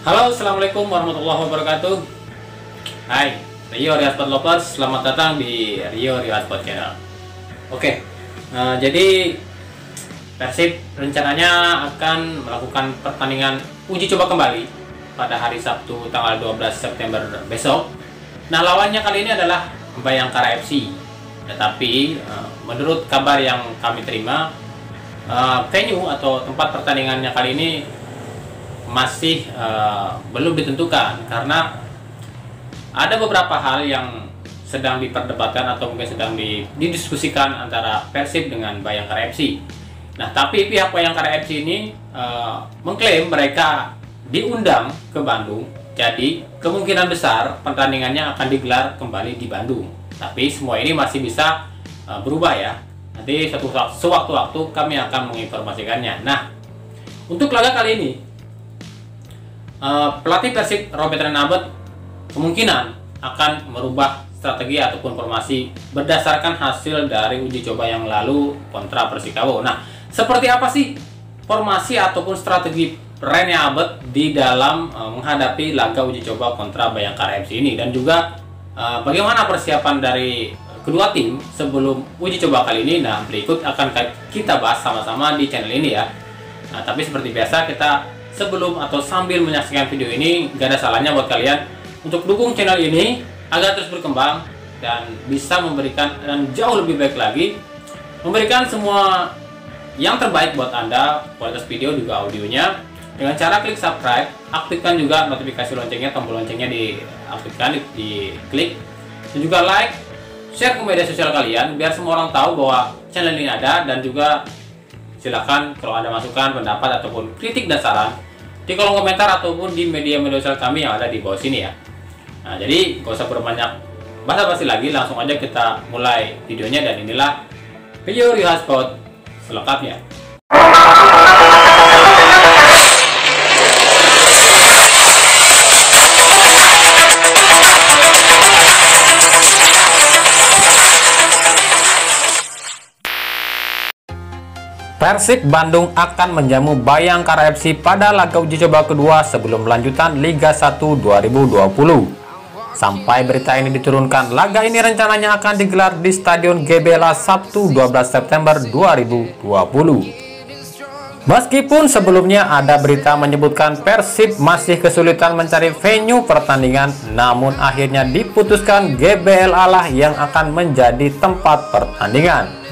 Halo, assalamualaikum warahmatullahi wabarakatuh. Hai, Rio Sport Lovers, selamat datang di Rio Sport Channel. Jadi Persib rencananya akan melakukan pertandingan uji coba kembali pada hari Sabtu tanggal 12 September besok. Nah, lawannya kali ini adalah Bayangkara FC. Tetapi menurut kabar yang kami terima, venue atau tempat pertandingannya kali ini masih belum ditentukan karena ada beberapa hal yang sedang diperdebatkan atau mungkin sedang didiskusikan antara Persib dengan Bayangkara FC. Nah, tapi pihak Bayangkara FC ini mengklaim mereka diundang ke Bandung, jadi kemungkinan besar pertandingannya akan digelar kembali di Bandung. Tapi semua ini masih bisa berubah ya. Nanti sewaktu-waktu kami akan menginformasikannya. Nah, untuk laga kali ini pelatih Persib Robert Renalbert kemungkinan akan merubah strategi ataupun formasi berdasarkan hasil dari uji coba yang lalu kontra Persikabo. Nah, seperti apa sih formasi ataupun strategi Renalbert di dalam menghadapi laga uji coba kontra Bayangkara FC ini, dan juga bagaimana persiapan dari kedua tim sebelum uji coba kali ini? Nah, berikut akan kita bahas sama-sama di channel ini ya. Nah, tapi seperti biasa, kita sebelum atau sambil menyaksikan video ini, gak ada salahnya buat kalian untuk dukung channel ini agar terus berkembang dan bisa memberikan dan jauh lebih baik lagi, memberikan semua yang terbaik buat Anda, kualitas video juga audionya, dengan cara klik subscribe, aktifkan juga notifikasi loncengnya, tombol loncengnya diaktifkan, diklik, dan juga like, share ke media sosial kalian biar semua orang tahu bahwa channel ini ada. Dan juga silakan kalau ada masukan, pendapat ataupun kritik dan saran di kolom komentar ataupun di media sosial kami yang ada di bawah sini ya. Nah, jadi gak usah berbanyak basa-basi lagi, langsung aja kita mulai videonya, dan inilah video Rio Sport selengkapnya. Persib Bandung akan menjamu Bayangkara FC pada laga uji coba kedua sebelum lanjutan Liga 1 2020. Sampai berita ini diturunkan, laga ini rencananya akan digelar di Stadion GBLA Sabtu 12 September 2020. Meskipun sebelumnya ada berita menyebutkan Persib masih kesulitan mencari venue pertandingan, namun akhirnya diputuskan GBLA lah yang akan menjadi tempat pertandingan.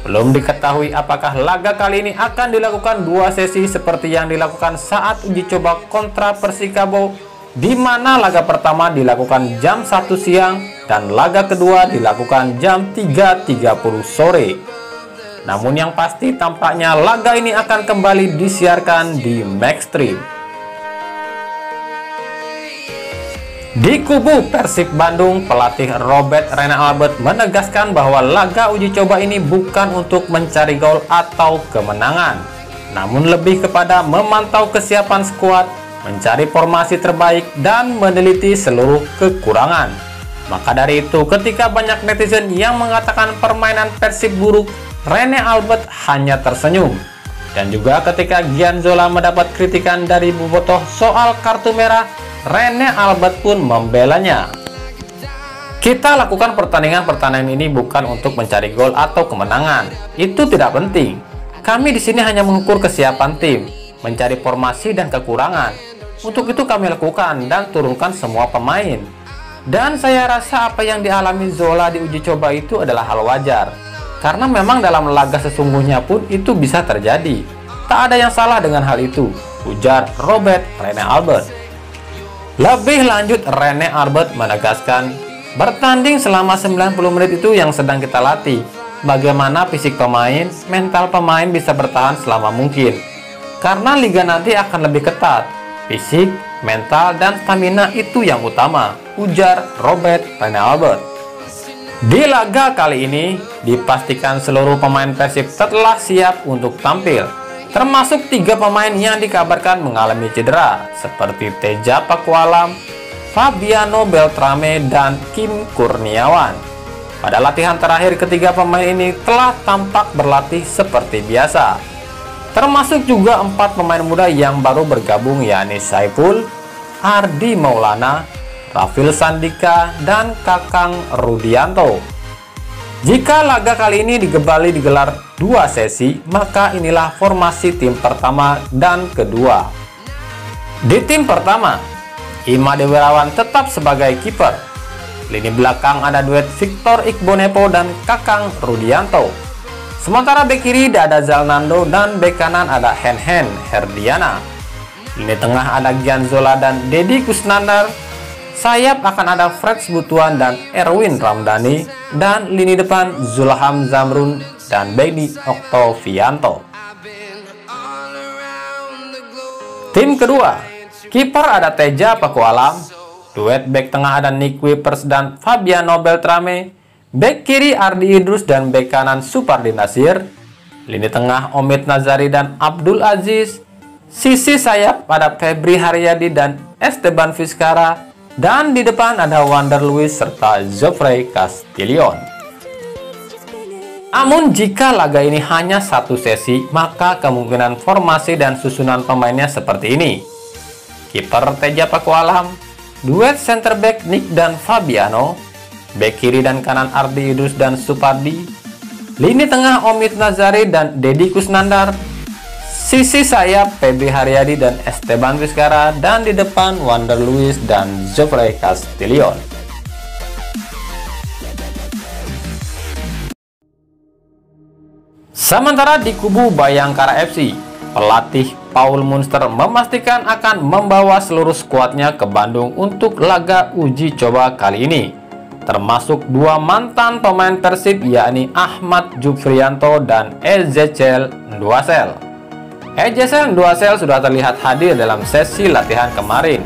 Belum diketahui apakah laga kali ini akan dilakukan dua sesi seperti yang dilakukan saat uji coba kontra Persikabo, di mana laga pertama dilakukan jam 1 siang dan laga kedua dilakukan jam 3.30 sore. Namun yang pasti tampaknya laga ini akan kembali disiarkan di Maxstream. Di kubu Persib Bandung, pelatih Robert Renalbert menegaskan bahwa laga uji coba ini bukan untuk mencari gol atau kemenangan, namun lebih kepada memantau kesiapan skuad, mencari formasi terbaik, dan meneliti seluruh kekurangan. Maka dari itu, ketika banyak netizen yang mengatakan permainan Persib buruk, Renalbert hanya tersenyum. Dan juga ketika Gianzola mendapat kritikan dari Bobotoh soal kartu merah, Renalbert pun membelanya. Kita lakukan pertandingan ini bukan untuk mencari gol atau kemenangan. Itu tidak penting. Kami di sini hanya mengukur kesiapan tim, mencari formasi dan kekurangan. Untuk itu kami lakukan dan turunkan semua pemain. Dan saya rasa apa yang dialami Zola di uji coba itu adalah hal wajar. Karena memang dalam laga sesungguhnya pun itu bisa terjadi. Tak ada yang salah dengan hal itu, ujar Robert Renalbert. Lebih lanjut, Renalbert menegaskan, bertanding selama 90 menit itu yang sedang kita latih. Bagaimana fisik pemain, mental pemain bisa bertahan selama mungkin. Karena liga nanti akan lebih ketat. Fisik, mental, dan stamina itu yang utama, ujar Robert Renalbert. Di laga kali ini, dipastikan seluruh pemain Persib telah siap untuk tampil, termasuk 3 pemain yang dikabarkan mengalami cedera, seperti Teja Pakualam, Fabiano Beltrame, dan Kim Kurniawan. Pada latihan terakhir, ketiga pemain ini telah tampak berlatih seperti biasa. Termasuk juga 4 pemain muda yang baru bergabung, yakni Saiful, Ardi Maulana, Rafil Sandika, dan Kakang Rudianto. Jika laga kali ini digelar 2 sesi, maka inilah formasi tim pertama dan kedua. Di tim pertama, Imade Wirawan tetap sebagai kiper. Lini belakang ada duet Victor Iqbonepo dan Kakang Rudianto. Sementara bek kiri ada Zalnando dan bek kanan ada Hen Herdiana. Lini tengah ada Gianzola dan Deddy Kusnandar. Sayap akan ada Freds Butuan dan Erwin Ramdhani, dan lini depan Zulham Zamrun dan Beni Oktovianto. Tim kedua, kiper ada Teja Pakualam, duet bek tengah ada Nick Wipers dan Fabiano Beltrame, bek kiri Ardi Idrus dan bek kanan Supardi Nasir, lini tengah Omid Nazari dan Abdul Aziz, sisi sayap ada Febri Haryadi dan Esteban Vizcara, dan di depan ada Wander Luiz serta Geoffrey Castillon. Namun jika laga ini hanya 1 sesi, maka kemungkinan formasi dan susunan pemainnya seperti ini. Kiper Teja Pakualam, duet center back Nick dan Fabiano, bek kiri dan kanan Ardi Idrus dan Supardi, lini tengah Omid Nazari dan Deddy Kusnandar, sisi sayap Febri Haryadi dan Esteban Vizcara, dan di depan Wander Luiz dan Geoffrey Castillon. Sementara di kubu Bayangkara FC, pelatih Paul Munster memastikan akan membawa seluruh skuadnya ke Bandung untuk laga uji coba kali ini, termasuk 2 mantan pemain Persib yakni Ahmad Jufrianto dan Ezechiel Nduasel. Ezechiel Nduasel sudah terlihat hadir dalam sesi latihan kemarin.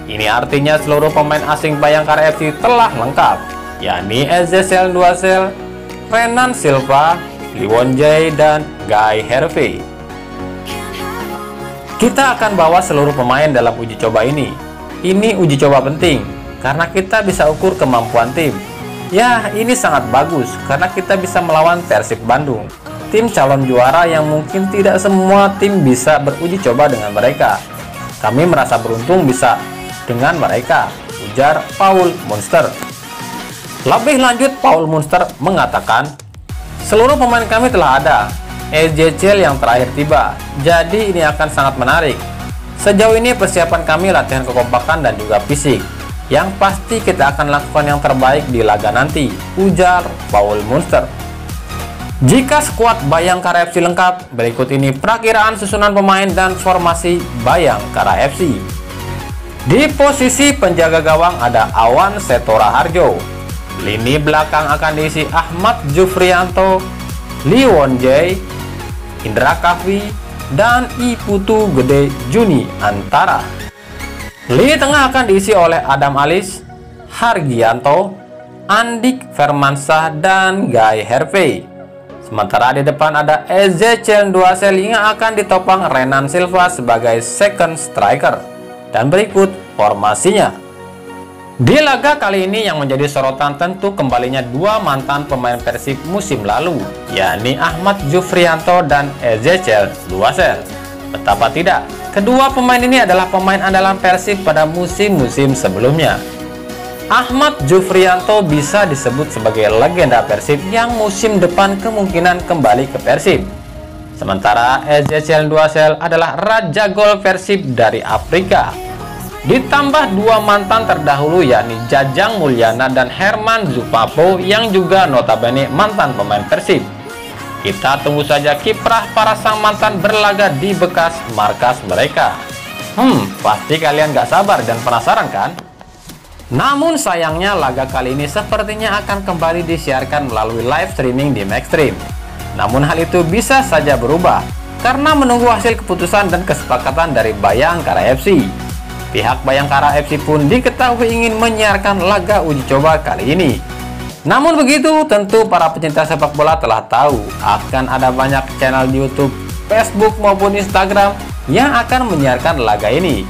Ini artinya seluruh pemain asing Bayangkara FC telah lengkap, yakni Ezechiel Nduasel, Renan Silva, Liwon J, dan Guy Hervey. Kita akan bawa seluruh pemain dalam uji coba ini. Ini uji coba penting, karena kita bisa ukur kemampuan tim. Ya, ini sangat bagus, karena kita bisa melawan Persib Bandung, tim calon juara yang mungkin tidak semua tim bisa beruji coba dengan mereka. Kami merasa beruntung bisa dengan mereka, ujar Paul Munster. Lebih lanjut, Paul Munster mengatakan, seluruh pemain kami telah ada, Ezechiel yang terakhir tiba, jadi ini akan sangat menarik. Sejauh ini persiapan kami latihan kekompakan dan juga fisik. Yang pasti kita akan lakukan yang terbaik di laga nanti, ujar Paul Munster. Jika skuad Bayangkara FC lengkap, berikut ini perakiraan susunan pemain dan formasi Bayangkara FC. Di posisi penjaga gawang ada Awan Setora Harjo. Lini belakang akan diisi Ahmad Jufrianto, Liwon J, Indra Kahvi, dan Iputu Gede Juni Antara. Lini tengah akan diisi oleh Adam Alis, Hargianto, Andik Firmansyah, dan Guy Hervey. Sementara di depan ada Ezechiel Nduasel yang akan ditopang Renan Silva sebagai second striker. Dan berikut formasinya. Di laga kali ini yang menjadi sorotan tentu kembalinya 2 mantan pemain Persib musim lalu, yakni Ahmad Jufrianto dan Ezechiel Nduasel. Betapa tidak, kedua pemain ini adalah pemain andalan Persib pada musim-musim sebelumnya. Ahmad Jufrianto bisa disebut sebagai legenda Persib yang musim depan kemungkinan kembali ke Persib. Sementara Ezechiel Nduasel adalah raja gol Persib dari Afrika. Ditambah 2 mantan terdahulu yakni Jajang Mulyana dan Herman Zupapo yang juga notabene mantan pemain Persib. Kita tunggu saja kiprah para sang mantan berlaga di bekas markas mereka. Pasti kalian gak sabar dan penasaran kan? Namun sayangnya laga kali ini sepertinya akan kembali disiarkan melalui live streaming di Maxstream. Namun hal itu bisa saja berubah karena menunggu hasil keputusan dan kesepakatan dari Bayangkara FC. Pihak Bayangkara FC pun diketahui ingin menyiarkan laga uji coba kali ini. Namun begitu, tentu para pecinta sepak bola telah tahu akan ada banyak channel di YouTube, Facebook maupun Instagram yang akan menyiarkan laga ini.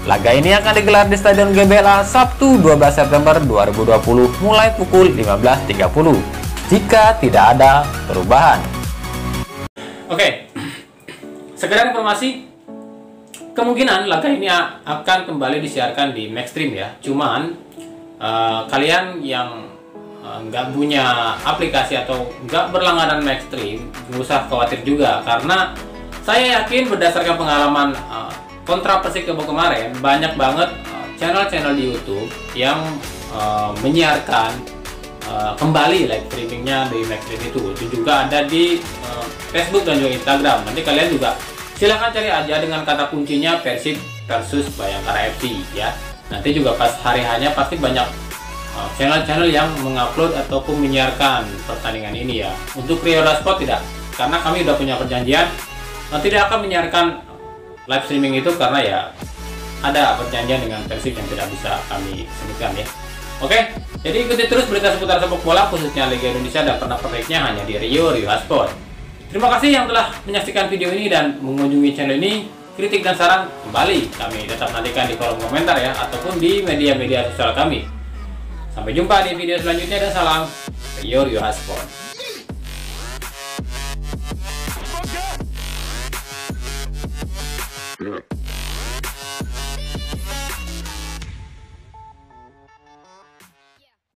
Laga ini akan digelar di Stadion GBLA Sabtu 12 September 2020 mulai pukul 15.30 jika tidak ada perubahan. Oke, sekedar informasi, kemungkinan laga ini akan kembali disiarkan di Maxstream ya. Cuman kalian yang nggak punya aplikasi atau nggak berlangganan Maxstream, nggak usah khawatir juga, karena saya yakin berdasarkan pengalaman kontra Persikabo kemarin, banyak banget channel-channel di YouTube yang menyiarkan kembali live streamingnya di Maxstream itu juga ada di Facebook dan juga Instagram. Nanti kalian juga silahkan cari aja dengan kata kuncinya Persib versus Bayangkara FC ya. Nanti juga pas hari hanya pasti banyak channel-channel yang mengupload ataupun menyiarkan pertandingan ini ya. Untuk Riola Sport tidak, karena kami udah punya perjanjian tidak akan menyiarkan live streaming itu, karena ya ada perjanjian dengan Persib yang tidak bisa kami sebutkan ya. Oke, jadi ikuti terus berita seputar sepak bola khususnya Liga Indonesia dan pernak-perniknya hanya di Riola Sport. Terima kasih yang telah menyaksikan video ini dan mengunjungi channel ini. Kritik dan saran kembali kami tetap nantikan di kolom komentar ya, ataupun di media-media sosial kami. Sampai jumpa di video selanjutnya dan salam Riola Sport.